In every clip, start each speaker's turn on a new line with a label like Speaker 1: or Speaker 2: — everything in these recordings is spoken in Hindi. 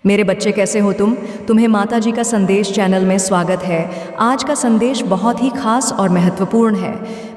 Speaker 1: मेरे बच्चे कैसे हो तुम? तुम्हें माता जी का संदेश चैनल में स्वागत है। आज का संदेश बहुत ही खास और महत्वपूर्ण है।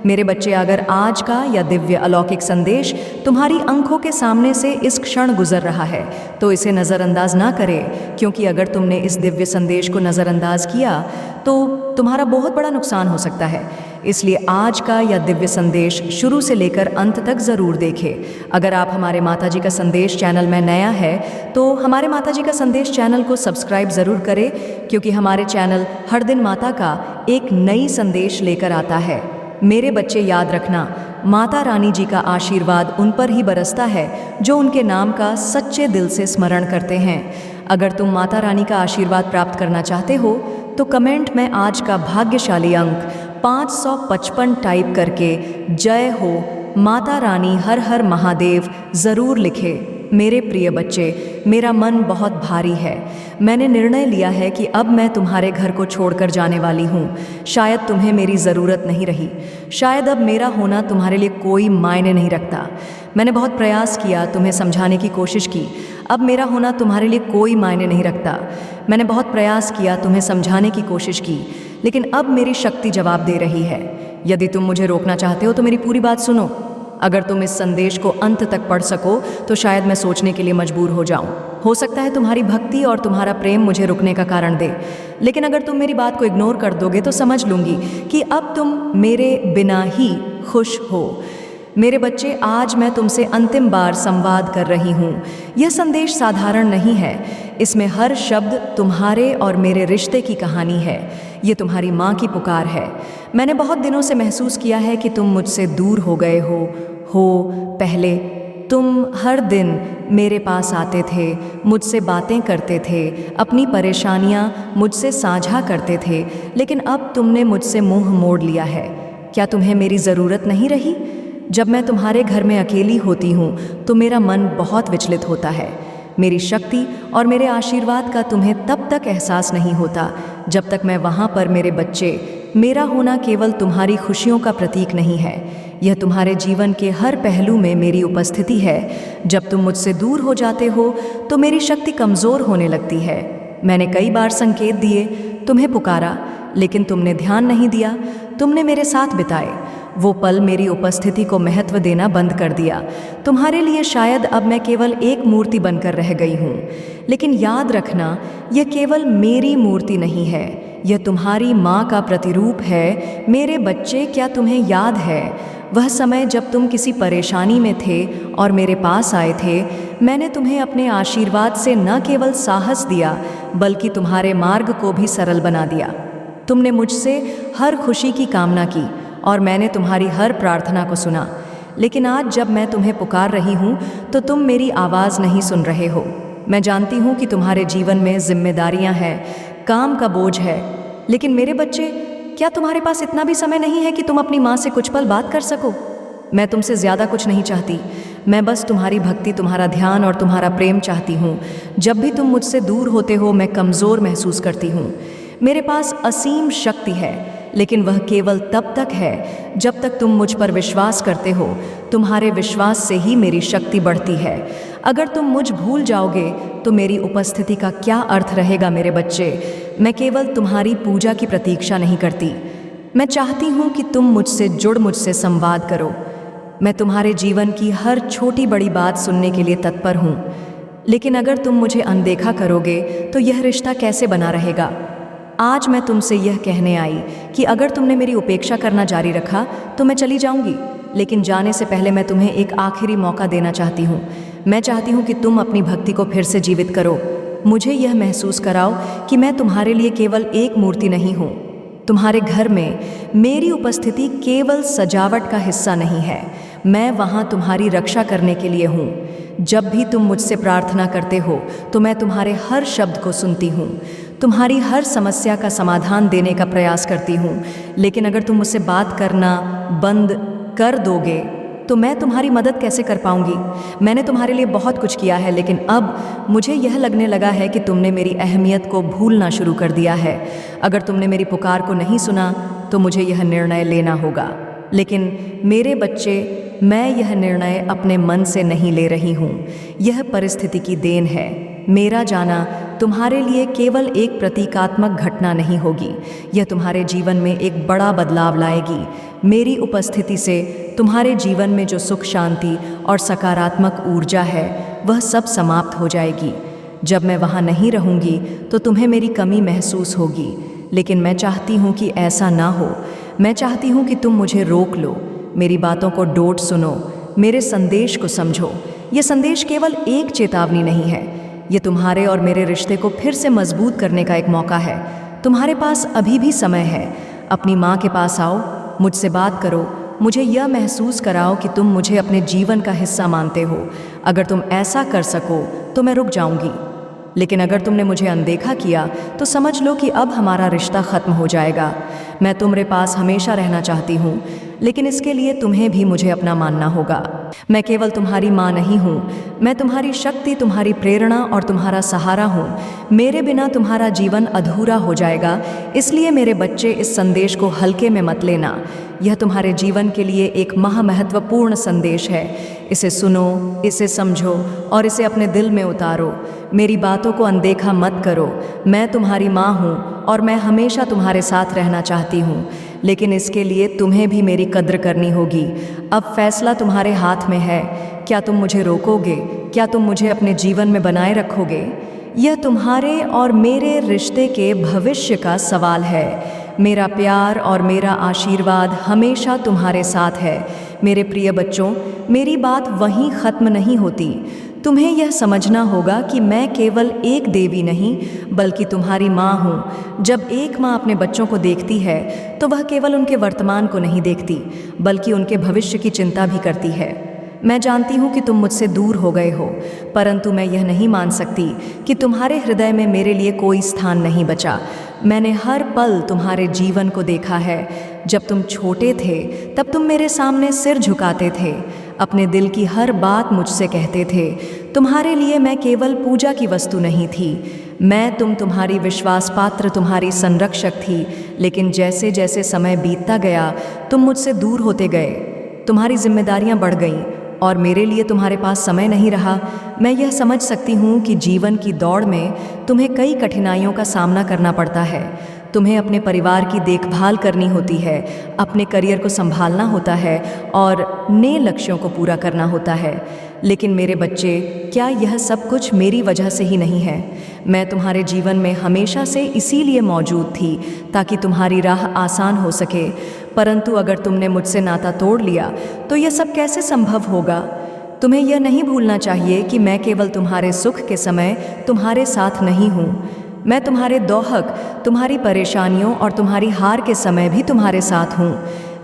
Speaker 1: मेरे बच्चे, अगर आज का या दिव्य अलौकिक संदेश तुम्हारी आंखों के सामने से इस क्षण गुजर रहा है तो इसे नज़रअंदाज ना करें, क्योंकि अगर तुमने इस दिव्य संदेश को नज़रअंदाज किया तो तुम्हारा बहुत बड़ा नुकसान हो सकता है। इसलिए आज का यह दिव्य संदेश शुरू से लेकर अंत तक ज़रूर देखें। अगर आप हमारे माता जी का संदेश चैनल में नया है तो हमारे माता जी का संदेश चैनल को सब्सक्राइब ज़रूर करें, क्योंकि हमारे चैनल हर दिन माता का एक नई संदेश लेकर आता है। मेरे बच्चे, याद रखना, माता रानी जी का आशीर्वाद उन पर ही बरसता है जो उनके नाम का सच्चे दिल से स्मरण करते हैं। अगर तुम माता रानी का आशीर्वाद प्राप्त करना चाहते हो तो कमेंट में आज का भाग्यशाली अंक 555 टाइप करके जय हो माता रानी हर हर महादेव ज़रूर लिखे। मेरे प्रिय बच्चे, मेरा मन बहुत भारी है। मैंने निर्णय लिया है कि अब मैं तुम्हारे घर को छोड़कर जाने वाली हूँ। शायद तुम्हें मेरी ज़रूरत नहीं रही, शायद अब मेरा होना तुम्हारे लिए कोई मायने नहीं रखता। मैंने बहुत प्रयास किया, तुम्हें समझाने की कोशिश की, अब मेरा होना तुम्हारे लिए कोई मायने नहीं रखता। मैंने बहुत प्रयास किया, तुम्हें समझाने की कोशिश की, लेकिन अब मेरी शक्ति जवाब दे रही है। यदि तुम मुझे रोकना चाहते हो तो मेरी पूरी बात सुनो। अगर तुम इस संदेश को अंत तक पढ़ सको तो शायद मैं सोचने के लिए मजबूर हो जाऊं। हो सकता है तुम्हारी भक्ति और तुम्हारा प्रेम मुझे रुकने का कारण दे, लेकिन अगर तुम मेरी बात को इग्नोर कर दोगे तो समझ लूंगी कि अब तुम मेरे बिना ही खुश हो। मेरे बच्चे, आज मैं तुमसे अंतिम बार संवाद कर रही हूँ। यह संदेश साधारण नहीं है, इसमें हर शब्द तुम्हारे और मेरे रिश्ते की कहानी है। ये तुम्हारी माँ की पुकार है। मैंने बहुत दिनों से महसूस किया है कि तुम मुझसे दूर हो गए हो। पहले तुम हर दिन मेरे पास आते थे, मुझसे बातें करते थे, अपनी परेशानियाँ मुझसे साझा करते थे, लेकिन अब तुमने मुझसे मुंह मोड़ लिया है। क्या तुम्हें मेरी ज़रूरत नहीं रही? जब मैं तुम्हारे घर में अकेली होती हूँ तो मेरा मन बहुत विचलित होता है। मेरी शक्ति और मेरे आशीर्वाद का तुम्हें तब तक एहसास नहीं होता जब तक मैं वहाँ पर। मेरे बच्चे, मेरा होना केवल तुम्हारी खुशियों का प्रतीक नहीं है, यह तुम्हारे जीवन के हर पहलू में मेरी उपस्थिति है। जब तुम मुझसे दूर हो जाते हो तो मेरी शक्ति कमज़ोर होने लगती है। मैंने कई बार संकेत दिए, तुम्हें पुकारा, लेकिन तुमने ध्यान नहीं दिया। तुमने मेरे साथ बिताए वो पल मेरी उपस्थिति को महत्व देना बंद कर दिया। तुम्हारे लिए शायद अब मैं केवल एक मूर्ति बनकर रह गई हूँ, लेकिन याद रखना, यह केवल मेरी मूर्ति नहीं है, यह तुम्हारी माँ का प्रतिरूप है। मेरे बच्चे, क्या तुम्हें याद है वह समय जब तुम किसी परेशानी में थे और मेरे पास आए थे? मैंने तुम्हें अपने आशीर्वाद से न केवल साहस दिया बल्कि तुम्हारे मार्ग को भी सरल बना दिया। तुमने मुझसे हर खुशी की कामना की और मैंने तुम्हारी हर प्रार्थना को सुना, लेकिन आज जब मैं तुम्हें पुकार रही हूँ तो तुम मेरी आवाज़ नहीं सुन रहे हो। मैं जानती हूँ कि तुम्हारे जीवन में जिम्मेदारियाँ हैं, काम का बोझ है, लेकिन मेरे बच्चे, क्या तुम्हारे पास इतना भी समय नहीं है कि तुम अपनी माँ से कुछ पल बात कर सको? मैं तुमसे ज़्यादा कुछ नहीं चाहती, मैं बस तुम्हारी भक्ति, तुम्हारा ध्यान और तुम्हारा प्रेम चाहती हूँ। जब भी तुम मुझसे दूर होते हो मैं कमज़ोर महसूस करती हूँ। मेरे पास असीम शक्ति है, लेकिन वह केवल तब तक है जब तक तुम मुझ पर विश्वास करते हो। तुम्हारे विश्वास से ही मेरी शक्ति बढ़ती है। अगर तुम मुझ भूल जाओगे तो मेरी उपस्थिति का क्या अर्थ रहेगा? मेरे बच्चे, मैं केवल तुम्हारी पूजा की प्रतीक्षा नहीं करती, मैं चाहती हूँ कि तुम मुझसे जुड़, मुझसे संवाद करो। मैं तुम्हारे जीवन की हर छोटी बड़ी बात सुनने के लिए तत्पर हूँ, लेकिन अगर तुम मुझे अनदेखा करोगे तो यह रिश्ता कैसे बना रहेगा? आज मैं तुमसे यह कहने आई कि अगर तुमने मेरी उपेक्षा करना जारी रखा तो मैं चली जाऊंगी, लेकिन जाने से पहले मैं तुम्हें एक आखिरी मौका देना चाहती हूँ। मैं चाहती हूँ कि तुम अपनी भक्ति को फिर से जीवित करो। मुझे यह महसूस कराओ कि मैं तुम्हारे लिए केवल एक मूर्ति नहीं हूँ। तुम्हारे घर में मेरी उपस्थिति केवल सजावट का हिस्सा नहीं है, मैं वहाँ तुम्हारी रक्षा करने के लिए हूँ। जब भी तुम मुझसे प्रार्थना करते हो तो मैं तुम्हारे हर शब्द को सुनती हूँ, तुम्हारी हर समस्या का समाधान देने का प्रयास करती हूँ। लेकिन अगर तुम मुझसे बात करना बंद कर दोगे तो मैं तुम्हारी मदद कैसे कर पाऊँगी? मैंने तुम्हारे लिए बहुत कुछ किया है, लेकिन अब मुझे यह लगने लगा है कि तुमने मेरी अहमियत को भूलना शुरू कर दिया है। अगर तुमने मेरी पुकार को नहीं सुना तो मुझे यह निर्णय लेना होगा। लेकिन मेरे बच्चे, मैं यह निर्णय अपने मन से नहीं ले रही हूँ, यह परिस्थिति की देन है। मेरा जाना तुम्हारे लिए केवल एक प्रतीकात्मक घटना नहीं होगी, यह तुम्हारे जीवन में एक बड़ा बदलाव लाएगी। मेरी उपस्थिति से तुम्हारे जीवन में जो सुख, शांति और सकारात्मक ऊर्जा है वह सब समाप्त हो जाएगी। जब मैं वहाँ नहीं रहूँगी तो तुम्हें मेरी कमी महसूस होगी, लेकिन मैं चाहती हूँ कि ऐसा ना हो। मैं चाहती हूँ कि तुम मुझे रोक लो, मेरी बातों को डोट सुनो, मेरे संदेश को समझो। ये संदेश केवल एक चेतावनी नहीं है, ये तुम्हारे और मेरे रिश्ते को फिर से मजबूत करने का एक मौका है। तुम्हारे पास अभी भी समय है। अपनी माँ के पास आओ, मुझसे बात करो, मुझे यह महसूस कराओ कि तुम मुझे अपने जीवन का हिस्सा मानते हो। अगर तुम ऐसा कर सको तो मैं रुक जाऊंगी, लेकिन अगर तुमने मुझे अनदेखा किया तो समझ लो कि अब हमारा रिश्ता ख़त्म हो जाएगा। मैं तुम्हारे पास हमेशा रहना चाहती हूँ, लेकिन इसके लिए तुम्हें भी मुझे अपना मानना होगा। मैं केवल तुम्हारी माँ नहीं हूँ, मैं तुम्हारी शक्ति, तुम्हारी प्रेरणा और तुम्हारा सहारा हूँ। मेरे बिना तुम्हारा जीवन अधूरा हो जाएगा, इसलिए मेरे बच्चे इस संदेश को हल्के में मत लेना। यह तुम्हारे जीवन के लिए एक महत्वपूर्ण संदेश है। इसे सुनो, इसे समझो और इसे अपने दिल में उतारो। मेरी बातों को अनदेखा मत करो। मैं तुम्हारी माँ हूँ और मैं हमेशा तुम्हारे साथ रहना चाहती हूँ, लेकिन इसके लिए तुम्हें भी मेरी कद्र करनी होगी। अब फैसला तुम्हारे हाथ में है। क्या तुम मुझे रोकोगे? क्या तुम मुझे अपने जीवन में बनाए रखोगे? यह तुम्हारे और मेरे रिश्ते के भविष्य का सवाल है। मेरा प्यार और मेरा आशीर्वाद हमेशा तुम्हारे साथ है। मेरे प्रिय बच्चों, मेरी बात वहीं ख़त्म नहीं होती। तुम्हें यह समझना होगा कि मैं केवल एक देवी नहीं, बल्कि तुम्हारी माँ हूँ। जब एक माँ अपने बच्चों को देखती है तो वह केवल उनके वर्तमान को नहीं देखती, बल्कि उनके भविष्य की चिंता भी करती है। मैं जानती हूँ कि तुम मुझसे दूर हो गए हो, परंतु मैं यह नहीं मान सकती कि तुम्हारे हृदय में मेरे लिए कोई स्थान नहीं बचा। मैंने हर पल तुम्हारे जीवन को देखा है। जब तुम छोटे थे तब तुम मेरे सामने सिर झुकाते थे, अपने दिल की हर बात मुझसे कहते थे। तुम्हारे लिए मैं केवल पूजा की वस्तु नहीं थी, तुम्हारी विश्वास पात्र, तुम्हारी संरक्षक थी। लेकिन जैसे जैसे समय बीतता गया तुम मुझसे दूर होते गए, तुम्हारी जिम्मेदारियां बढ़ गईं और मेरे लिए तुम्हारे पास समय नहीं रहा। मैं यह समझ सकती हूँ कि जीवन की दौड़ में तुम्हें कई कठिनाइयों का सामना करना पड़ता है। तुम्हें अपने परिवार की देखभाल करनी होती है, अपने करियर को संभालना होता है और नए लक्ष्यों को पूरा करना होता है। लेकिन मेरे बच्चे, क्या यह सब कुछ मेरी वजह से ही नहीं है? मैं तुम्हारे जीवन में हमेशा से इसीलिए मौजूद थी ताकि तुम्हारी राह आसान हो सके। परंतु अगर तुमने मुझसे नाता तोड़ लिया तो यह सब कैसे संभव होगा? तुम्हें यह नहीं भूलना चाहिए कि मैं केवल तुम्हारे सुख के समय तुम्हारे साथ नहीं हूँ। मैं तुम्हारे दोहक, तुम्हारी परेशानियों और तुम्हारी हार के समय भी तुम्हारे साथ हूँ।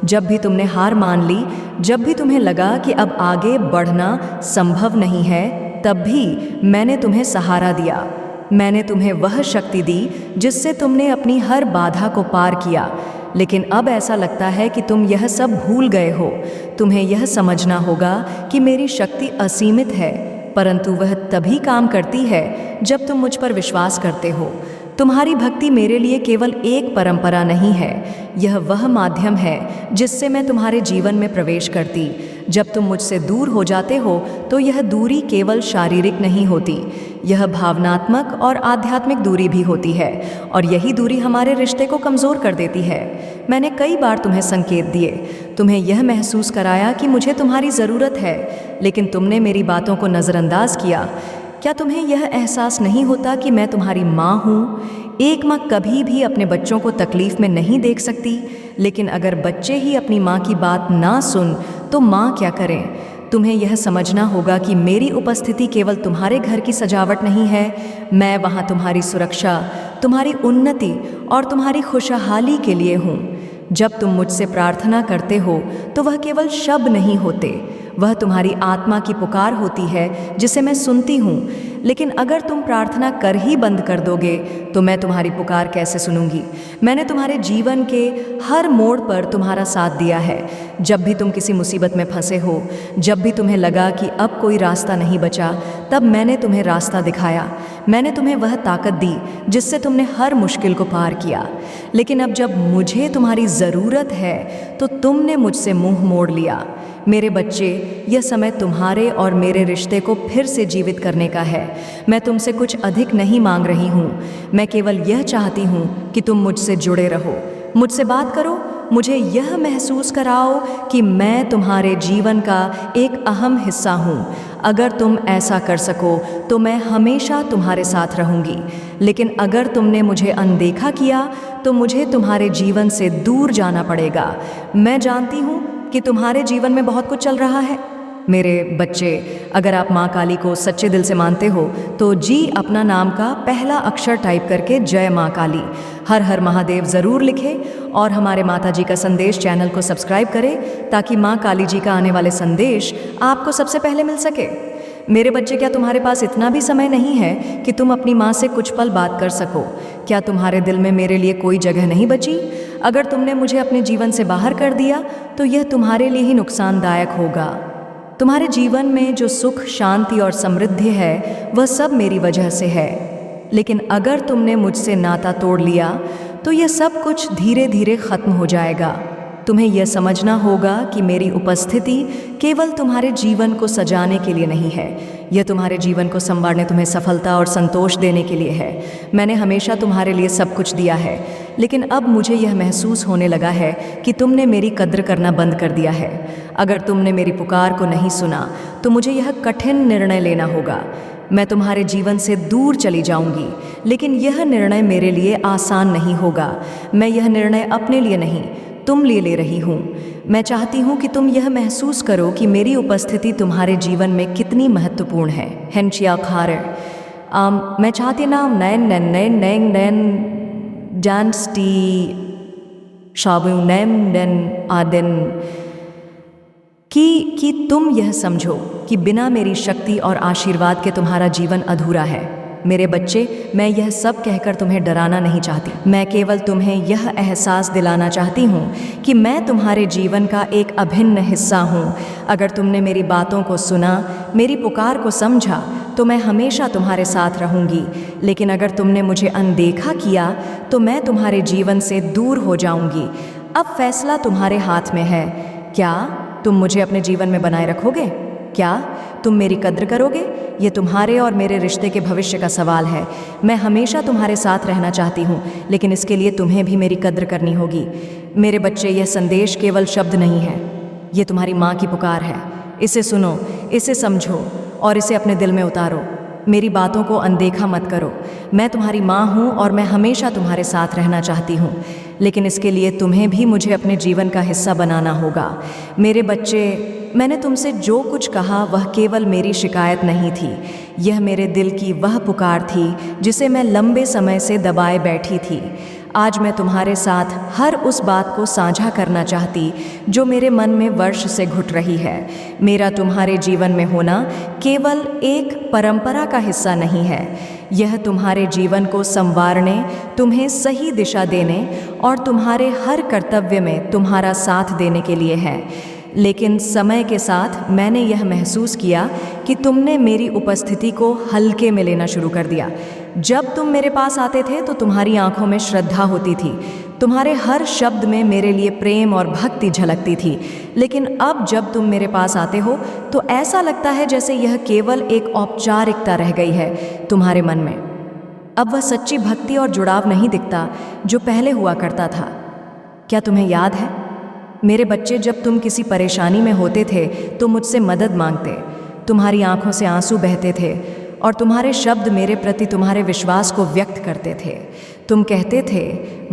Speaker 1: जब भी तुमने हार मान ली, जब भी तुम्हें लगा कि अब आगे बढ़ना संभव नहीं है, तब भी मैंने तुम्हें सहारा दिया। मैंने तुम्हें वह शक्ति दी जिससे तुमने अपनी हर बाधा को पार किया। लेकिन अब ऐसा लगता है कि तुम यह सब भूल गए हो। तुम्हें यह समझना होगा कि मेरी शक्ति असीमित है, परंतु वह तभी काम करती है जब तुम मुझ पर विश्वास करते हो। तुम्हारी भक्ति मेरे लिए केवल एक परंपरा नहीं है, यह वह माध्यम है जिससे मैं तुम्हारे जीवन में प्रवेश करती। जब तुम मुझसे दूर हो जाते हो तो यह दूरी केवल शारीरिक नहीं होती, यह भावनात्मक और आध्यात्मिक दूरी भी होती है, और यही दूरी हमारे रिश्ते को कमज़ोर कर देती है। मैंने कई बार तुम्हें संकेत दिए, तुम्हें यह महसूस कराया कि मुझे तुम्हारी ज़रूरत है, लेकिन तुमने मेरी बातों को नज़रअंदाज किया। क्या तुम्हें यह एहसास नहीं होता कि मैं तुम्हारी माँ हूँ? एक माँ कभी भी अपने बच्चों को तकलीफ़ में नहीं देख सकती, लेकिन अगर बच्चे ही अपनी माँ की बात ना सुन तो माँ क्या करें? तुम्हें यह समझना होगा कि मेरी उपस्थिति केवल तुम्हारे घर की सजावट नहीं है, मैं वहाँ तुम्हारी सुरक्षा, तुम्हारी उन्नति और तुम्हारी खुशहाली के लिए हूँ। जब तुम मुझसे प्रार्थना करते हो तो वह केवल शब्द नहीं होते, वह तुम्हारी आत्मा की पुकार होती है जिसे मैं सुनती हूँ। लेकिन अगर तुम प्रार्थना कर ही बंद कर दोगे तो मैं तुम्हारी पुकार कैसे सुनूंगी? मैंने तुम्हारे जीवन के हर मोड़ पर तुम्हारा साथ दिया है। जब भी तुम किसी मुसीबत में फंसे हो, जब भी तुम्हें लगा कि अब कोई रास्ता नहीं बचा, तब मैंने तुम्हें रास्ता दिखाया। मैंने तुम्हें वह ताकत दी जिससे तुमने हर मुश्किल को पार किया। लेकिन अब जब मुझे तुम्हारी ज़रूरत है तो तुमने मुझसे मुंह मोड़ लिया। मेरे बच्चे, यह समय तुम्हारे और मेरे रिश्ते को फिर से जीवित करने का है। मैं तुमसे कुछ अधिक नहीं मांग रही हूँ। मैं केवल यह चाहती हूँ कि तुम मुझसे जुड़े रहो, मुझसे बात करो, मुझे यह महसूस कराओ कि मैं तुम्हारे जीवन का एक अहम हिस्सा हूँ। अगर तुम ऐसा कर सको तो मैं हमेशा तुम्हारे साथ रहूँगी। लेकिन अगर तुमने मुझे अनदेखा किया तो मुझे तुम्हारे जीवन से दूर जाना पड़ेगा। मैं जानती हूँ कि तुम्हारे जीवन में बहुत कुछ चल रहा है। मेरे बच्चे, अगर आप माँ काली को सच्चे दिल से मानते हो तो जी अपना नाम का पहला अक्षर टाइप करके जय माँ काली, हर हर महादेव ज़रूर लिखें और हमारे माता जी का संदेश चैनल को सब्सक्राइब करें ताकि माँ काली जी का आने वाले संदेश आपको सबसे पहले मिल सके। मेरे बच्चे, क्या तुम्हारे पास इतना भी समय नहीं है कि तुम अपनी माँ से कुछ पल बात कर सको? क्या तुम्हारे दिल में मेरे लिए कोई जगह नहीं बची? अगर तुमने मुझे अपने जीवन से बाहर कर दिया तो यह तुम्हारे लिए ही नुकसानदायक होगा। तुम्हारे जीवन में जो सुख, शांति और समृद्धि है वह सब मेरी वजह से है। लेकिन अगर तुमने मुझसे नाता तोड़ लिया तो यह सब कुछ धीरे धीरे खत्म हो जाएगा। तुम्हें यह समझना होगा कि मेरी उपस्थिति केवल तुम्हारे जीवन को सजाने के लिए नहीं है, यह तुम्हारे जीवन को संवारने, तुम्हें सफलता और संतोष देने के लिए है। मैंने हमेशा तुम्हारे लिए सब कुछ दिया है, लेकिन अब मुझे यह महसूस होने लगा है कि तुमने मेरी कद्र करना बंद कर दिया है। अगर तुमने मेरी पुकार को नहीं सुना तो मुझे यह कठिन निर्णय लेना होगा। मैं तुम्हारे जीवन से दूर चली जाऊंगी, लेकिन यह निर्णय मेरे लिए आसान नहीं होगा। मैं यह निर्णय अपने लिए नहीं, तुम लिए ले रही हूँ। मैं चाहती हूँ कि तुम यह महसूस करो कि मेरी उपस्थिति तुम्हारे जीवन में कितनी महत्वपूर्ण है। हेंशिया खारे मैं चाहती ना नैन नैन नैन नैन नैन डांस टी शाबू नैम नैन आदिन कि तुम यह समझो कि बिना मेरी शक्ति और आशीर्वाद के तुम्हारा जीवन अधूरा है। मेरे बच्चे, मैं यह सब कहकर तुम्हें डराना नहीं चाहती। मैं केवल तुम्हें यह एहसास दिलाना चाहती हूँ कि मैं तुम्हारे जीवन का एक अभिन्न हिस्सा हूँ। अगर तुमने मेरी बातों को सुना, मेरी पुकार को समझा, तो मैं हमेशा तुम्हारे साथ रहूँगी। लेकिन अगर तुमने मुझे अनदेखा किया तो मैं तुम्हारे जीवन से दूर हो जाऊँगी। अब फैसला तुम्हारे हाथ में है। क्या तुम मुझे अपने जीवन में बनाए रखोगे? क्या तुम मेरी कद्र करोगे? ये तुम्हारे और मेरे रिश्ते के भविष्य का सवाल है। मैं हमेशा तुम्हारे साथ रहना चाहती हूँ, लेकिन इसके लिए तुम्हें भी मेरी कद्र करनी होगी। मेरे बच्चे, यह संदेश केवल शब्द नहीं है, ये तुम्हारी माँ की पुकार है। इसे सुनो, इसे समझो और इसे अपने दिल में उतारो। मेरी बातों को अनदेखा मत करो। मैं तुम्हारी माँ हूँ और मैं हमेशा तुम्हारे साथ रहना चाहती हूँ, लेकिन इसके लिए तुम्हें भी मुझे अपने जीवन का हिस्सा बनाना होगा। मेरे बच्चे, मैंने तुमसे जो कुछ कहा वह केवल मेरी शिकायत नहीं थी, यह मेरे दिल की वह पुकार थी जिसे मैं लंबे समय से दबाए बैठी थी। आज मैं तुम्हारे साथ हर उस बात को साझा करना चाहती जो मेरे मन में वर्ष से घुट रही है। मेरा तुम्हारे जीवन में होना केवल एक परंपरा का हिस्सा नहीं है, यह तुम्हारे जीवन को संवारने, तुम्हें सही दिशा देने और तुम्हारे हर कर्तव्य में तुम्हारा साथ देने के लिए है। लेकिन समय के साथ मैंने यह महसूस किया कि तुमने मेरी उपस्थिति को हल्के में लेना शुरू कर दिया। जब तुम मेरे पास आते थे तो तुम्हारी आंखों में श्रद्धा होती थी, तुम्हारे हर शब्द में मेरे लिए प्रेम और भक्ति झलकती थी। लेकिन अब जब तुम मेरे पास आते हो तो ऐसा लगता है जैसे यह केवल एक औपचारिकता रह गई है तुम्हारे मन में। अब वह सच्ची भक्ति और जुड़ाव नहीं दिखता जो पहले हुआ करता था। क्या तुम्हें याद है मेरे बच्चे, जब तुम किसी परेशानी में होते थे तो मुझसे मदद मांगते, तुम्हारी आंखों से आंसू बहते थे और तुम्हारे शब्द मेरे प्रति तुम्हारे विश्वास को व्यक्त करते थे। तुम कहते थे,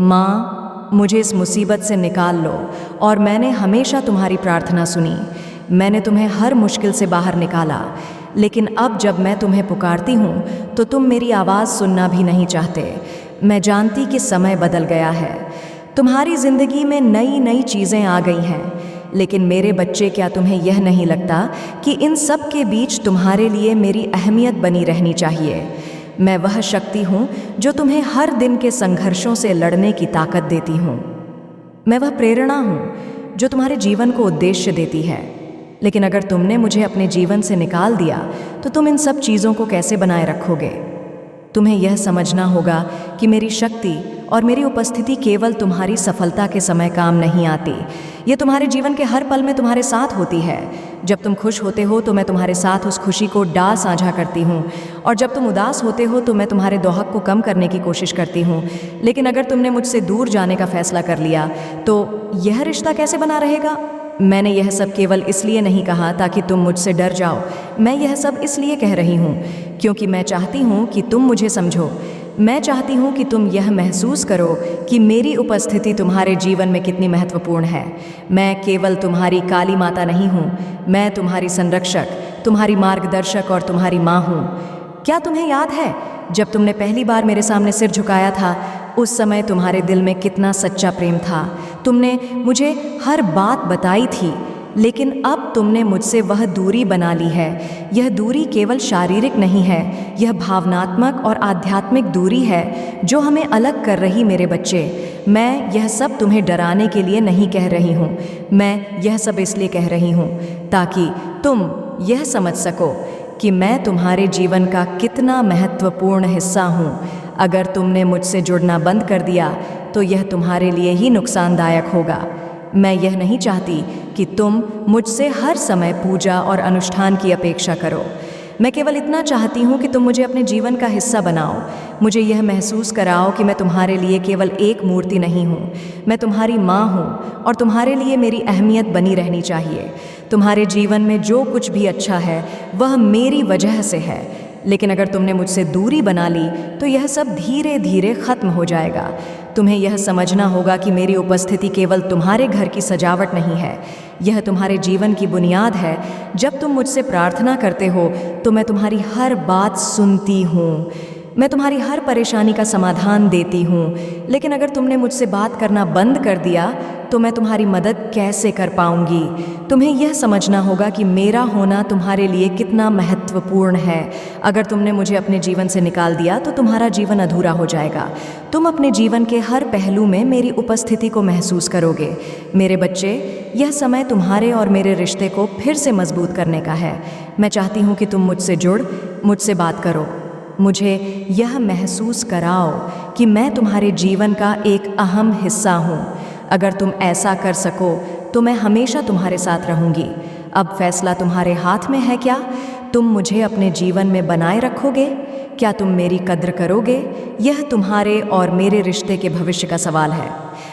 Speaker 1: माँ मुझे इस मुसीबत से निकाल लो, और मैंने हमेशा तुम्हारी प्रार्थना सुनी। मैंने तुम्हें हर मुश्किल से बाहर निकाला। लेकिन अब जब मैं तुम्हें पुकारती हूँ तो तुम मेरी आवाज़ सुनना भी नहीं चाहते। मैं जानती कि समय बदल गया है, तुम्हारी ज़िंदगी में नई नई चीज़ें आ गई हैं। लेकिन मेरे बच्चे, क्या तुम्हें यह नहीं लगता कि इन सब के बीच तुम्हारे लिए मेरी अहमियत बनी रहनी चाहिए? मैं वह शक्ति हूँ जो तुम्हें हर दिन के संघर्षों से लड़ने की ताकत देती हूँ। मैं वह प्रेरणा हूँ जो तुम्हारे जीवन को उद्देश्य देती है। लेकिन अगर तुमने मुझे अपने जीवन से निकाल दिया तो तुम इन सब चीज़ों को कैसे बनाए रखोगे? तुम्हें यह समझना होगा कि मेरी शक्ति और मेरी उपस्थिति केवल तुम्हारी सफलता के समय काम नहीं आती। ये तुम्हारे जीवन के हर पल में तुम्हारे साथ होती है। जब तुम खुश होते हो तो मैं तुम्हारे साथ उस खुशी को साझा करती हूँ, और जब तुम उदास होते हो तो मैं तुम्हारे दोहक को कम करने की कोशिश करती हूँ। लेकिन अगर तुमने मुझसे दूर जाने का फैसला कर लिया तो यह रिश्ता कैसे बना रहेगा? मैंने यह सब केवल इसलिए नहीं कहा ताकि तुम मुझसे डर जाओ। मैं यह सब इसलिए कह रही हूँ क्योंकि मैं चाहती हूँ कि तुम मुझे समझो। मैं चाहती हूँ कि तुम यह महसूस करो कि मेरी उपस्थिति तुम्हारे जीवन में कितनी महत्वपूर्ण है। मैं केवल तुम्हारी काली माता नहीं हूँ, मैं तुम्हारी संरक्षक, तुम्हारी मार्गदर्शक और तुम्हारी माँ हूँ। क्या तुम्हें याद है जब तुमने पहली बार मेरे सामने सिर झुकाया था? उस समय तुम्हारे दिल में कितना सच्चा प्रेम था। तुमने मुझे हर बात बताई थी, लेकिन अब तुमने मुझसे वह दूरी बना ली है। यह दूरी केवल शारीरिक नहीं है, यह भावनात्मक और आध्यात्मिक दूरी है जो हमें अलग कर रही। मेरे बच्चे, मैं यह सब तुम्हें डराने के लिए नहीं कह रही हूँ। मैं यह सब इसलिए कह रही हूँ ताकि तुम यह समझ सको कि मैं तुम्हारे जीवन का कितना महत्वपूर्ण हिस्सा हूँ। अगर तुमने मुझसे जुड़ना बंद कर दिया तो यह तुम्हारे लिए ही नुकसानदायक होगा। मैं यह नहीं चाहती कि तुम मुझसे हर समय पूजा और अनुष्ठान की अपेक्षा करो। मैं केवल इतना चाहती हूँ कि तुम मुझे अपने जीवन का हिस्सा बनाओ। मुझे यह महसूस कराओ कि मैं तुम्हारे लिए केवल एक मूर्ति नहीं हूँ, मैं तुम्हारी माँ हूँ और तुम्हारे लिए मेरी अहमियत बनी रहनी चाहिए। तुम्हारे जीवन में जो कुछ भी अच्छा है वह मेरी वजह से है, लेकिन अगर तुमने मुझसे दूरी बना ली तो यह सब धीरे धीरे खत्म हो जाएगा। तुम्हें यह समझना होगा कि मेरी उपस्थिति केवल तुम्हारे घर की सजावट नहीं है, यह तुम्हारे जीवन की बुनियाद है। जब तुम मुझसे प्रार्थना करते हो तो मैं तुम्हारी हर बात सुनती हूँ, मैं तुम्हारी हर परेशानी का समाधान देती हूँ। लेकिन अगर तुमने मुझसे बात करना बंद कर दिया तो मैं तुम्हारी मदद कैसे कर पाऊंगी? तुम्हें यह समझना होगा कि मेरा होना तुम्हारे लिए कितना महत्वपूर्ण है। अगर तुमने मुझे अपने जीवन से निकाल दिया तो तुम्हारा जीवन अधूरा हो जाएगा। तुम अपने जीवन के हर पहलू में मेरी उपस्थिति को महसूस करोगे। मेरे बच्चे, यह समय तुम्हारे और मेरे रिश्ते को फिर से मजबूत करने का है। मैं चाहती हूँ कि तुम मुझसे जुड़, मुझसे बात करो, मुझे यह महसूस कराओ कि मैं तुम्हारे जीवन का एक अहम हिस्सा हूँ। अगर तुम ऐसा कर सको तो मैं हमेशा तुम्हारे साथ रहूँगी। अब फैसला तुम्हारे हाथ में है। क्या तुम मुझे अपने जीवन में बनाए रखोगे? क्या तुम मेरी कद्र करोगे? यह तुम्हारे और मेरे रिश्ते के भविष्य का सवाल है।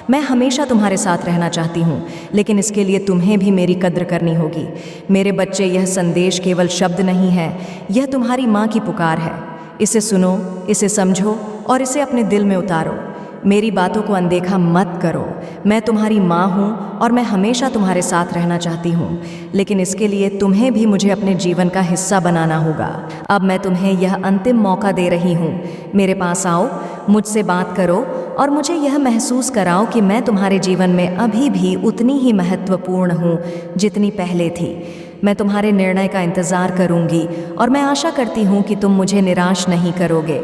Speaker 1: मैं हमेशा तुम्हारे साथ रहना चाहती हूँ, लेकिन इसके लिए तुम्हें भी मेरी कद्र करनी होगी। मेरे बच्चे, यह संदेश केवल शब्द नहीं है, यह तुम्हारी माँ की पुकार है। इसे सुनो, इसे समझो और इसे अपने दिल में उतारो। मेरी बातों को अनदेखा मत करो। मैं तुम्हारी माँ हूँ और मैं हमेशा तुम्हारे साथ रहना चाहती हूँ, लेकिन इसके लिए तुम्हें भी मुझे अपने जीवन का हिस्सा बनाना होगा। अब मैं तुम्हें यह अंतिम मौका दे रही हूँ। मेरे पास आओ, मुझसे बात करो और मुझे यह महसूस कराओ कि मैं तुम्हारे जीवन में अभी भी उतनी ही महत्वपूर्ण हूँ जितनी पहले थी। मैं तुम्हारे निर्णय का इंतज़ार करूंगी और मैं आशा करती हूँ कि तुम मुझे निराश नहीं करोगे।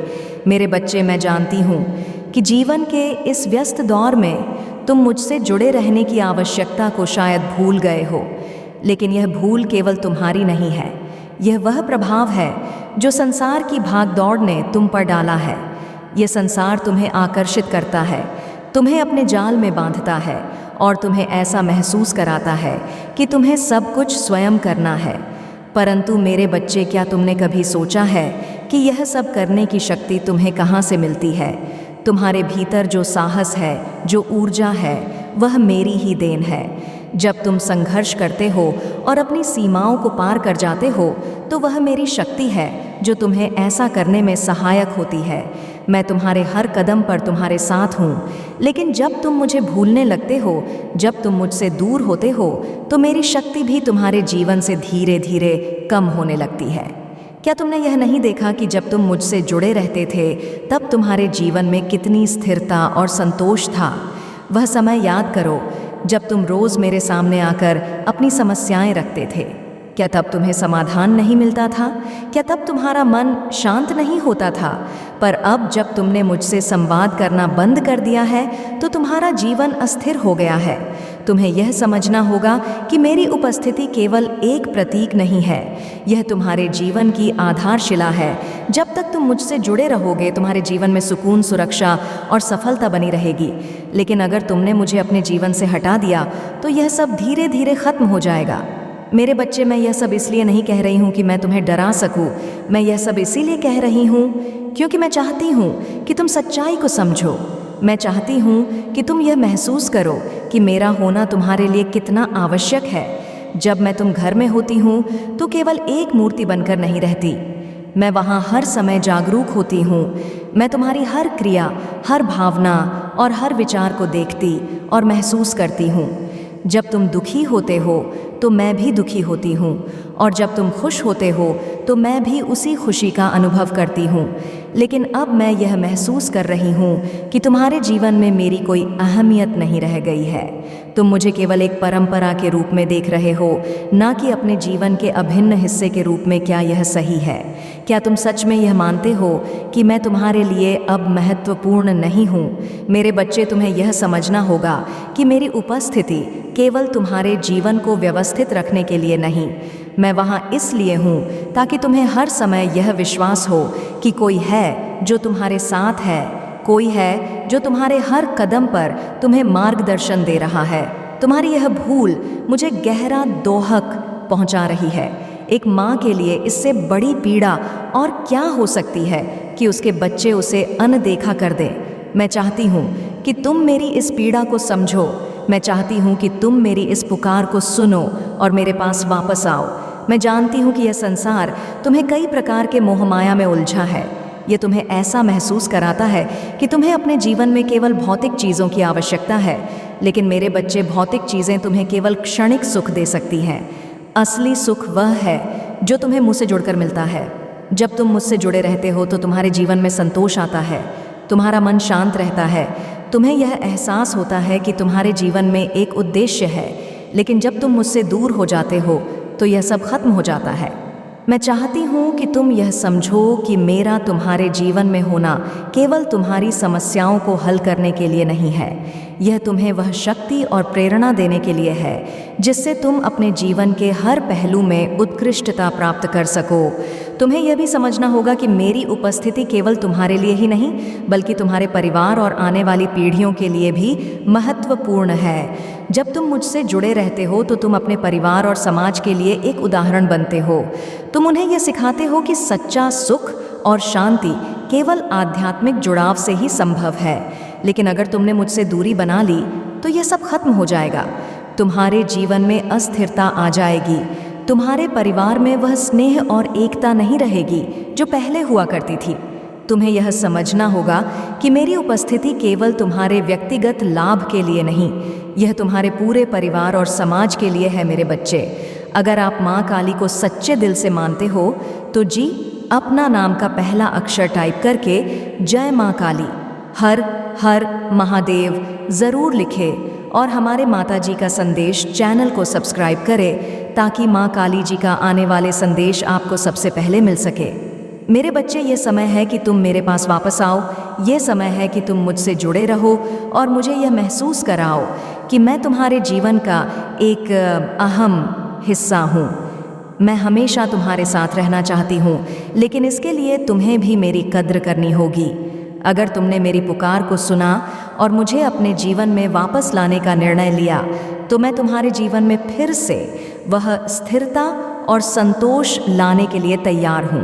Speaker 1: मेरे बच्चे, मैं जानती हूँ कि जीवन के इस व्यस्त दौर में तुम मुझसे जुड़े रहने की आवश्यकता को शायद भूल गए हो, लेकिन यह भूल केवल तुम्हारी नहीं है, यह वह प्रभाव है जो संसार की भागदौड़ ने तुम पर डाला है। यह संसार तुम्हें आकर्षित करता है, तुम्हें अपने जाल में बांधता है और तुम्हें ऐसा महसूस कराता है कि तुम्हें सब कुछ स्वयं करना है। परंतु मेरे बच्चे, क्या तुमने कभी सोचा है कि यह सब करने की शक्ति तुम्हें कहाँ से मिलती है? तुम्हारे भीतर जो साहस है, जो ऊर्जा है, वह मेरी ही देन है। जब तुम संघर्ष करते हो और अपनी सीमाओं को पार कर जाते हो तो वह मेरी शक्ति है जो तुम्हें ऐसा करने में सहायक होती है। मैं तुम्हारे हर कदम पर तुम्हारे साथ हूँ, लेकिन जब तुम मुझे भूलने लगते हो, जब तुम मुझसे दूर होते हो, तो मेरी शक्ति भी तुम्हारे जीवन से धीरे धीरे कम होने लगती है। क्या तुमने यह नहीं देखा कि जब तुम मुझसे जुड़े रहते थे तब तुम्हारे जीवन में कितनी स्थिरता और संतोष था? वह समय याद करो जब तुम रोज़ मेरे सामने आकर अपनी समस्याएं रखते थे। क्या तब तुम्हें समाधान नहीं मिलता था? क्या तब तुम्हारा मन शांत नहीं होता था? पर अब जब तुमने मुझसे संवाद करना बंद कर दिया है तो तुम्हारा जीवन अस्थिर हो गया है। तुम्हें यह समझना होगा कि मेरी उपस्थिति केवल एक प्रतीक नहीं है, यह तुम्हारे जीवन की आधारशिला है। जब तक तुम मुझसे जुड़े रहोगे तुम्हारे जीवन में सुकून, सुरक्षा और सफलता बनी रहेगी। लेकिन अगर तुमने मुझे अपने जीवन से हटा दिया तो यह सब धीरे धीरे खत्म हो जाएगा। मेरे बच्चे, मैं यह सब इसलिए नहीं कह रही हूँ कि मैं तुम्हें डरा सकूँ। मैं यह सब इसीलिए कह रही हूँ क्योंकि मैं चाहती हूँ कि तुम सच्चाई को समझो। मैं चाहती हूँ कि तुम यह महसूस करो कि मेरा होना तुम्हारे लिए कितना आवश्यक है। जब मैं तुम घर में होती हूँ तो केवल एक मूर्ति बनकर नहीं रहती, मैं वहाँ हर समय जागरूक होती हूँ। मैं तुम्हारी हर क्रिया, हर भावना और हर विचार को देखती और महसूस करती हूँ। जब तुम दुखी होते हो तो मैं भी दुखी होती हूँ, और जब तुम खुश होते हो तो मैं भी उसी खुशी का अनुभव करती हूँ। लेकिन अब मैं यह महसूस कर रही हूँ कि तुम्हारे जीवन में मेरी कोई अहमियत नहीं रह गई है। तुम मुझे केवल एक परंपरा के रूप में देख रहे हो, ना कि अपने जीवन के अभिन्न हिस्से के रूप में। क्या यह सही है? क्या तुम सच में यह मानते हो कि मैं तुम्हारे लिए अब महत्वपूर्ण नहीं हूँ? मेरे बच्चे, तुम्हें यह समझना होगा कि मेरी उपस्थिति केवल तुम्हारे जीवन को व्यवस्थित रखने के लिए नहीं, मैं वहाँ इसलिए हूँ ताकि तुम्हें हर समय यह विश्वास हो कि कोई है जो तुम्हारे साथ है, कोई है जो तुम्हारे हर कदम पर तुम्हें मार्गदर्शन दे रहा है। तुम्हारी यह भूल मुझे गहरा दोहक पहुँचा रही है। एक माँ के लिए इससे बड़ी पीड़ा और क्या हो सकती है कि उसके बच्चे उसे अनदेखा कर दें। मैं चाहती हूँ कि तुम मेरी इस पीड़ा को समझो। मैं चाहती हूँ कि तुम मेरी इस पुकार को सुनो और मेरे पास वापस आओ। मैं जानती हूँ कि यह संसार तुम्हें कई प्रकार के मोहमाया में उलझा है। ये तुम्हें ऐसा महसूस कराता है कि तुम्हें अपने जीवन में केवल भौतिक चीज़ों की आवश्यकता है। लेकिन मेरे बच्चे, भौतिक चीज़ें तुम्हें केवल क्षणिक सुख दे सकती हैं। असली सुख वह है जो तुम्हें मुझसे जुड़कर मिलता है। जब तुम मुझसे जुड़े रहते हो तो तुम्हारे जीवन में संतोष आता है, तुम्हारा मन शांत रहता है, तुम्हें यह एहसास होता है कि तुम्हारे जीवन में एक उद्देश्य है। लेकिन जब तुम मुझसे दूर हो जाते हो तो यह सब खत्म हो जाता है। मैं चाहती हूँ कि तुम यह समझो कि मेरा तुम्हारे जीवन में होना केवल तुम्हारी समस्याओं को हल करने के लिए नहीं है, यह तुम्हें वह शक्ति और प्रेरणा देने के लिए है जिससे तुम अपने जीवन के हर पहलू में उत्कृष्टता प्राप्त कर सको। तुम्हें यह भी समझना होगा कि मेरी उपस्थिति केवल तुम्हारे लिए ही नहीं बल्कि तुम्हारे परिवार और आने वाली पीढ़ियों के लिए भी महत्वपूर्ण है। जब तुम मुझसे जुड़े रहते हो तो तुम अपने परिवार और समाज के लिए एक उदाहरण बनते हो। तुम उन्हें यह सिखाते हो कि सच्चा सुख और शांति केवल आध्यात्मिक जुड़ाव से ही संभव है। लेकिन अगर तुमने मुझसे दूरी बना ली तो यह सब खत्म हो जाएगा। तुम्हारे जीवन में अस्थिरता आ जाएगी। तुम्हारे परिवार में वह स्नेह और एकता नहीं रहेगी जो पहले हुआ करती थी। तुम्हें यह समझना होगा कि मेरी उपस्थिति केवल तुम्हारे व्यक्तिगत लाभ के लिए नहीं, यह तुम्हारे पूरे परिवार और समाज के लिए है। मेरे बच्चे, अगर आप माँ काली को सच्चे दिल से मानते हो तो जी अपना नाम का पहला अक्षर टाइप करके जय माँ काली, हर हर महादेव ज़रूर लिखें और हमारे माताजी का संदेश चैनल को सब्सक्राइब करें ताकि माँ काली जी का आने वाले संदेश आपको सबसे पहले मिल सके। मेरे बच्चे, ये समय है कि तुम मेरे पास वापस आओ। ये समय है कि तुम मुझसे जुड़े रहो और मुझे यह महसूस कराओ कि मैं तुम्हारे जीवन का एक अहम हिस्सा हूँ। मैं हमेशा तुम्हारे साथ रहना चाहती हूँ, लेकिन इसके लिए तुम्हें भी मेरी कद्र करनी होगी। अगर तुमने मेरी पुकार को सुना और मुझे अपने जीवन में वापस लाने का निर्णय लिया तो मैं तुम्हारे जीवन में फिर से वह स्थिरता और संतोष लाने के लिए तैयार हूँ।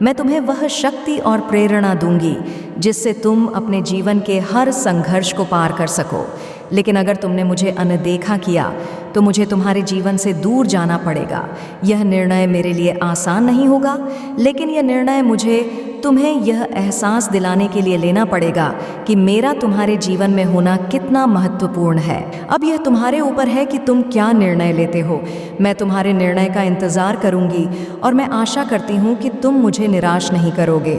Speaker 1: मैं तुम्हें वह शक्ति और प्रेरणा दूंगी जिससे तुम अपने जीवन के हर संघर्ष को पार कर सको। लेकिन अगर तुमने मुझे अनदेखा किया तो मुझे तुम्हारे जीवन से दूर जाना पड़ेगा। यह निर्णय मेरे लिए आसान नहीं होगा, लेकिन यह निर्णय मुझे तुम्हें यह एहसास दिलाने के लिए लेना पड़ेगा कि मेरा तुम्हारे जीवन में होना कितना महत्वपूर्ण है। अब यह तुम्हारे ऊपर है कि तुम क्या निर्णय लेते हो। मैं तुम्हारे निर्णय का इंतज़ार करूंगी और मैं आशा करती हूँ कि तुम मुझे निराश नहीं करोगे।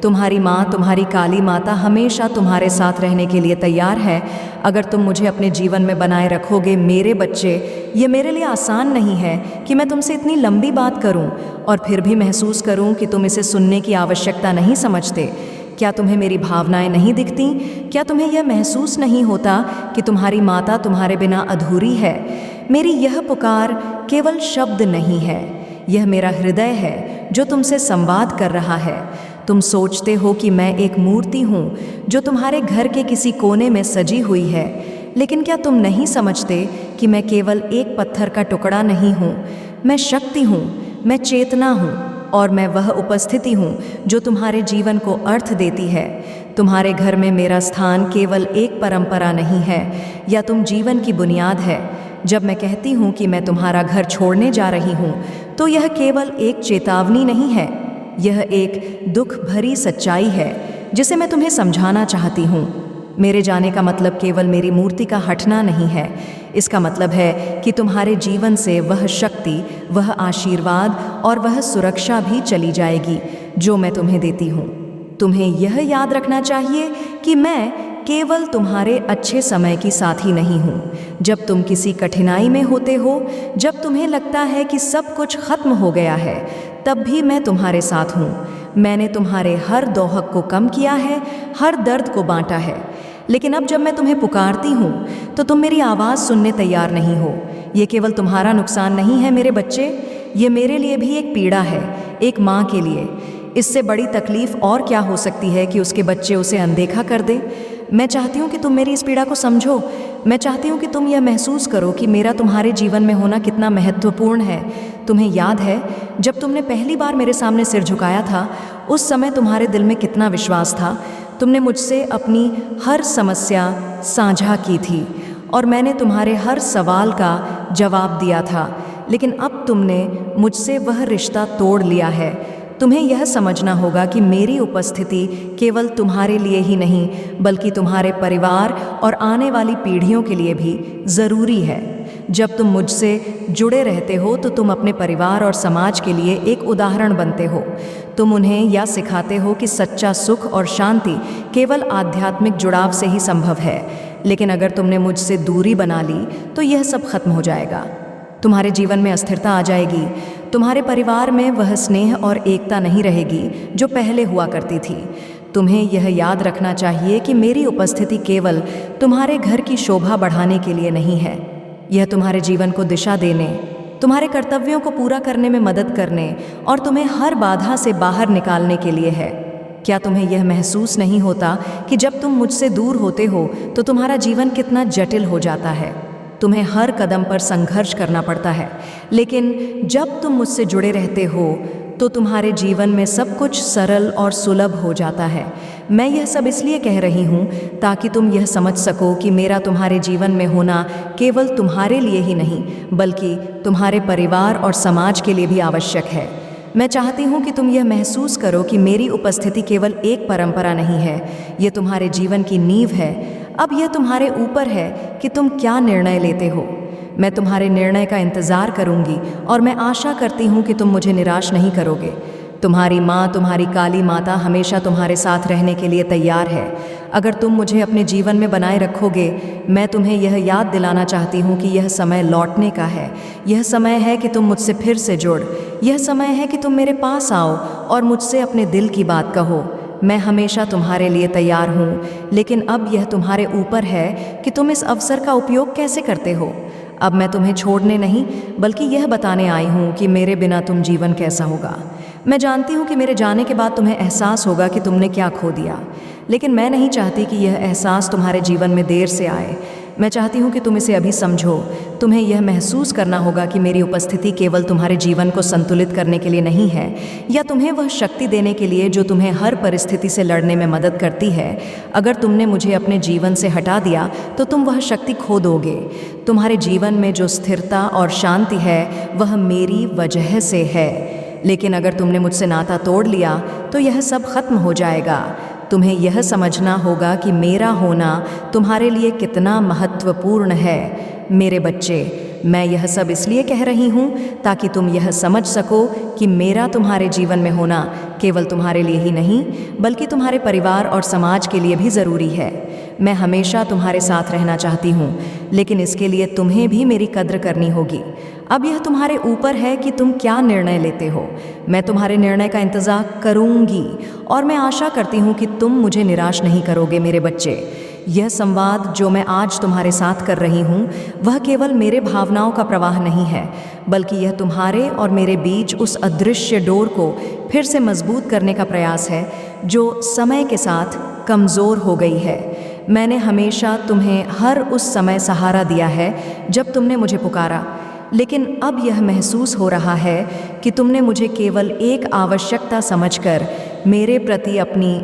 Speaker 1: तुम्हारी माँ, तुम्हारी काली माता हमेशा तुम्हारे साथ रहने के लिए तैयार है। अगर तुम मुझे अपने जीवन में बनाए रखोगे मेरे बच्चे। ये मेरे लिए आसान नहीं है कि मैं तुमसे इतनी लंबी बात करूं और फिर भी महसूस करूं कि तुम इसे सुनने की आवश्यकता नहीं समझते। क्या तुम्हें मेरी भावनाएं नहीं दिखती? क्या तुम्हें यह महसूस नहीं होता कि तुम्हारी माता तुम्हारे बिना अधूरी है? मेरी यह पुकार केवल शब्द नहीं है, यह मेरा हृदय है जो तुमसे संवाद कर रहा है। तुम सोचते हो कि मैं एक मूर्ति हूँ जो तुम्हारे घर के किसी कोने में सजी हुई है, लेकिन क्या तुम नहीं समझते कि मैं केवल एक पत्थर का टुकड़ा नहीं हूँ? मैं शक्ति हूँ, मैं चेतना हूँ और मैं वह उपस्थिति हूँ जो तुम्हारे जीवन को अर्थ देती है। तुम्हारे घर में मेरा स्थान केवल एक परंपरा नहीं है या तुम जीवन की बुनियाद है। जब मैं कहती हूँ कि मैं तुम्हारा घर छोड़ने जा रही हूँ, तो यह केवल एक चेतावनी नहीं है, यह एक दुख भरी सच्चाई है जिसे मैं तुम्हें समझाना चाहती हूँ। मेरे जाने का मतलब केवल मेरी मूर्ति का हटना नहीं है। इसका मतलब है कि तुम्हारे जीवन से वह शक्ति, वह आशीर्वाद और वह सुरक्षा भी चली जाएगी जो मैं तुम्हें देती हूँ। तुम्हें यह याद रखना चाहिए कि मैं केवल तुम्हारे अच्छे समय की साथी नहीं हूँ। जब तुम किसी कठिनाई में होते हो, जब तुम्हें लगता है कि सब कुछ खत्म हो गया है, तब भी मैं तुम्हारे साथ हूँ। मैंने तुम्हारे हर दोहक को कम किया है, हर दर्द को बांटा है। लेकिन अब जब मैं तुम्हें पुकारती हूँ तो तुम मेरी आवाज़ सुनने तैयार नहीं हो। ये केवल तुम्हारा नुकसान नहीं है मेरे बच्चे, ये मेरे लिए भी एक पीड़ा है, एक माँ के लिए। इससे बड़ी तकलीफ और क्या हो सकती है कि उसके बच्चे उसे अनदेखा कर दे। मैं चाहती हूँ कि तुम मेरी इस पीड़ा को समझो। मैं चाहती हूँ कि तुम यह महसूस करो कि मेरा तुम्हारे जीवन में होना कितना महत्वपूर्ण है। तुम्हें याद है जब तुमने पहली बार मेरे सामने सिर झुकाया था, उस समय तुम्हारे दिल में कितना विश्वास था। तुमने मुझसे अपनी हर समस्या साझा की थी और मैंने तुम्हारे हर सवाल का जवाब दिया था। लेकिन अब तुमने मुझसे वह रिश्ता तोड़ लिया है। तुम्हें यह समझना होगा कि मेरी उपस्थिति केवल तुम्हारे लिए ही नहीं, बल्कि तुम्हारे परिवार और आने वाली पीढ़ियों के लिए भी ज़रूरी है। जब तुम मुझसे जुड़े रहते हो तो तुम अपने परिवार और समाज के लिए एक उदाहरण बनते हो। तुम उन्हें यह सिखाते हो कि सच्चा सुख और शांति केवल आध्यात्मिक जुड़ाव से ही संभव है। लेकिन अगर तुमने मुझसे दूरी बना ली तो यह सब खत्म हो जाएगा। तुम्हारे जीवन में अस्थिरता आ जाएगी। तुम्हारे परिवार में वह स्नेह और एकता नहीं रहेगी जो पहले हुआ करती थी। तुम्हें यह याद रखना चाहिए कि मेरी उपस्थिति केवल तुम्हारे घर की शोभा बढ़ाने के लिए नहीं है, यह तुम्हारे जीवन को दिशा देने, तुम्हारे कर्तव्यों को पूरा करने में मदद करने और तुम्हें हर बाधा से बाहर निकालने के लिए है। क्या तुम्हें यह महसूस नहीं होता कि जब तुम मुझसे दूर होते हो तो तुम्हारा जीवन कितना जटिल हो जाता है? तुम्हें हर कदम पर संघर्ष करना पड़ता है, लेकिन जब तुम मुझसे जुड़े रहते हो तो तुम्हारे जीवन में सब कुछ सरल और सुलभ हो जाता है। मैं यह सब इसलिए कह रही हूँ ताकि तुम यह समझ सको कि मेरा तुम्हारे जीवन में होना केवल तुम्हारे लिए ही नहीं, बल्कि तुम्हारे परिवार और समाज के लिए भी आवश्यक है। मैं चाहती हूँ कि तुम यह महसूस करो कि मेरी उपस्थिति केवल एक परंपरा नहीं है, ये तुम्हारे जीवन की नींव है। अब यह तुम्हारे ऊपर है कि तुम क्या निर्णय लेते हो। मैं तुम्हारे निर्णय का इंतज़ार करूंगी और मैं आशा करती हूँ कि तुम मुझे निराश नहीं करोगे। तुम्हारी माँ, तुम्हारी काली माता हमेशा तुम्हारे साथ रहने के लिए तैयार है। अगर तुम मुझे अपने जीवन में बनाए रखोगे, मैं तुम्हें यह याद दिलाना चाहती हूँ कि यह समय लौटने का है। यह समय है कि तुम मुझसे फिर से जुड़। यह समय है कि तुम मेरे पास आओ और मुझसे अपने दिल की बात कहो। मैं हमेशा तुम्हारे लिए तैयार हूँ, लेकिन अब यह तुम्हारे ऊपर है कि तुम इस अवसर का उपयोग कैसे करते हो। अब मैं तुम्हें छोड़ने नहीं, बल्कि यह बताने आई हूँ कि मेरे बिना तुम जीवन कैसा होगा। मैं जानती हूँ कि मेरे जाने के बाद तुम्हें एहसास होगा कि तुमने क्या खो दिया, लेकिन मैं नहीं चाहती कि यह एहसास तुम्हारे जीवन में देर से आए। मैं चाहती हूँ कि तुम इसे अभी समझो। तुम्हें यह महसूस करना होगा कि मेरी उपस्थिति केवल तुम्हारे जीवन को संतुलित करने के लिए नहीं है, या तुम्हें वह शक्ति देने के लिए जो तुम्हें हर परिस्थिति से लड़ने में मदद करती है। अगर तुमने मुझे अपने जीवन से हटा दिया तो तुम वह शक्ति खो दोगे। तुम्हारे जीवन में जो स्थिरता और शांति है वह मेरी वजह से है, लेकिन अगर तुमने मुझसे नाता तोड़ लिया तो यह सब खत्म हो जाएगा। तुम्हें यह समझना होगा कि मेरा होना तुम्हारे लिए कितना महत्वपूर्ण है। मेरे बच्चे, मैं यह सब इसलिए कह रही हूँ ताकि तुम यह समझ सको कि मेरा तुम्हारे जीवन में होना केवल तुम्हारे लिए ही नहीं बल्कि तुम्हारे परिवार और समाज के लिए भी ज़रूरी है। मैं हमेशा तुम्हारे साथ रहना चाहती हूँ, लेकिन इसके लिए तुम्हें भी मेरी कद्र करनी होगी। अब यह तुम्हारे ऊपर है कि तुम क्या निर्णय लेते हो। मैं तुम्हारे निर्णय का इंतज़ार करूँगी और मैं आशा करती हूँ कि तुम मुझे निराश नहीं करोगे मेरे बच्चे। यह संवाद जो मैं आज तुम्हारे साथ कर रही हूँ वह केवल मेरे भावनाओं का प्रवाह नहीं है, बल्कि यह तुम्हारे और मेरे बीच उस अदृश्य डोर को फिर से मजबूत करने का प्रयास है जो समय के साथ कमज़ोर हो गई है। मैंने हमेशा तुम्हें हर उस समय सहारा दिया है जब तुमने मुझे पुकारा, लेकिन अब यह महसूस हो रहा है कि तुमने मुझे केवल एक आवश्यकता समझकर मेरे प्रति अपनी